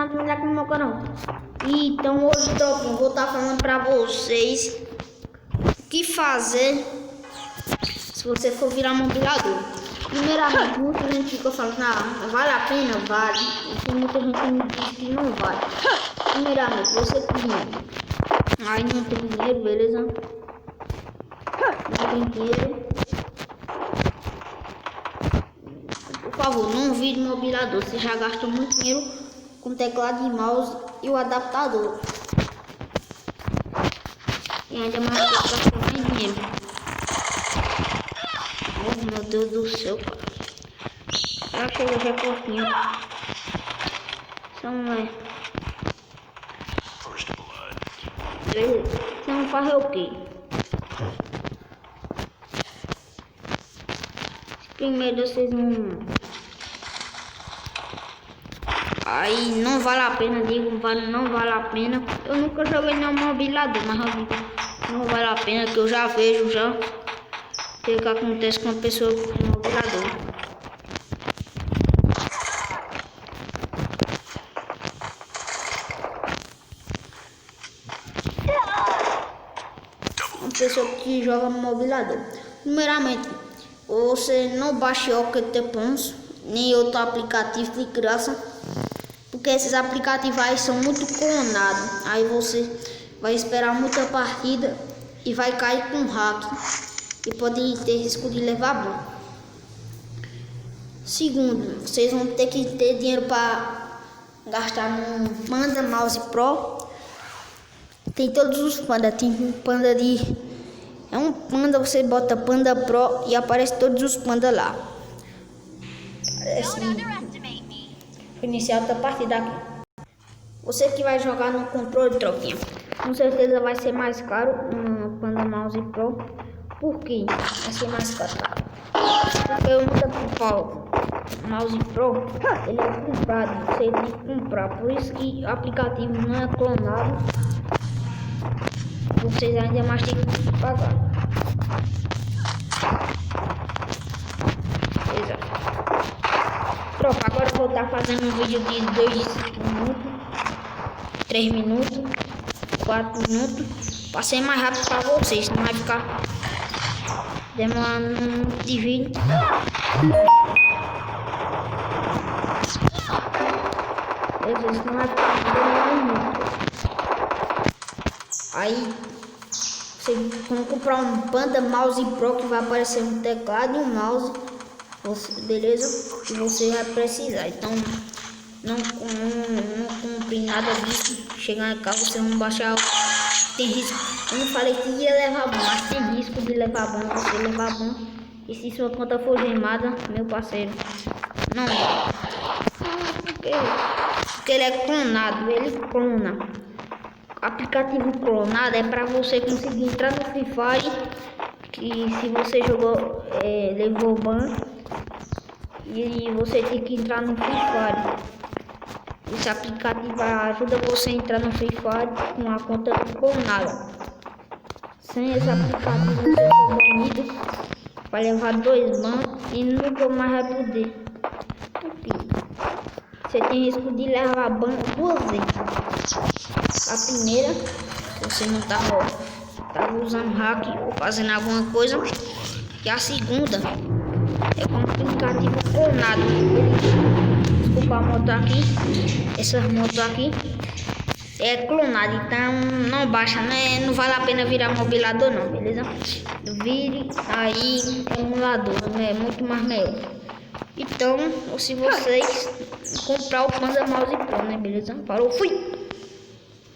nada melhor aqui no meu canal. Então hoje, tropinha, vou estar falando pra vocês o que fazer se você for virar mobilador. Primeiramente, muita gente fica falando, vale a pena? Vale. E tem muita gente que me diz que não vale. Primeiramente, você tem aí não tem dinheiro, beleza? Não tem dinheiro. Por favor, não vire mobilador. Você já gastou muito dinheiro com teclado e mouse e o adaptador. E ainda mais gastou mais dinheiro. Oh, meu Deus do céu, cara. Já chega já pouquinho. Então, você não faz o quê? Primeiro vocês não... Aí não vale a pena, digo, não vale a pena. Eu nunca joguei no mobilador, mas eu digo, não vale a pena, que eu já vejo já o que acontece com a pessoa com mobilador. Uma pessoa que joga no mobilador. Primeiramente, você não baixe o OKTPons, nem outro aplicativo de graça, porque esses aplicativos aí são muito clonados. Aí você vai esperar muita partida e vai cair com hack e pode ter risco de levar ban. Segundo, vocês vão ter que ter dinheiro para gastar num Panda Mouse Pro. Tem todos os pandas, tem um panda de... É um panda, você bota Panda Pro e aparece todos os pandas lá. Vou iniciar outra partida aqui. Você que vai jogar no controle, tropinha, com certeza vai ser mais caro no Panda Mouse Pro. Por quê? Vai ser mais caro. Porque eu nunca falo, o Mouse Pro, ele é comprado, você tem que comprar. Por isso que o aplicativo não é clonado. Vocês ainda mais têm que pagar. Exato. Tropa, agora eu vou estar fazendo um vídeo de 2 minutos, 3 minutos, 4 minutos. Passei mais rápido para vocês, não vai ficar demorando muito de vídeo. Isso não vai ficar demorando muito. Aí vocês vão comprar um Panda Mouse Pro que vai aparecer um teclado e um mouse, beleza? Que você vai precisar. Então não compre nada disso. Chegar em casa você não baixar. Tem risco. Eu não falei que ia levar ban, mas tem risco de levar ban. Você levar ban. E se sua conta for gemada, meu parceiro, não. Porque ele é clonado, ele clona. Aplicativo clonado é para você conseguir entrar no Free Fire, que se você jogou, levou ban, e você tem que entrar no Free Fire. Esse aplicativo ajuda você a entrar no Free Fire com a conta clonada. Sem esse aplicativo você é banido, vai levar 2 ban e nunca mais vai poder. Enfim, você tem risco de levar ban 2 vezes. A primeira, se você não tava usando hack ou fazendo alguma coisa. E a segunda é com um aplicativo clonado. Desculpa a moto aqui. Essa moto aqui é clonada, então não baixa, né? Não vale a pena virar mobilador não, beleza? Vire aí emulador, né? É muito mais melhor. Então, se vocês comprar o Panda Mouse Pro, né? Beleza? Falou, fui!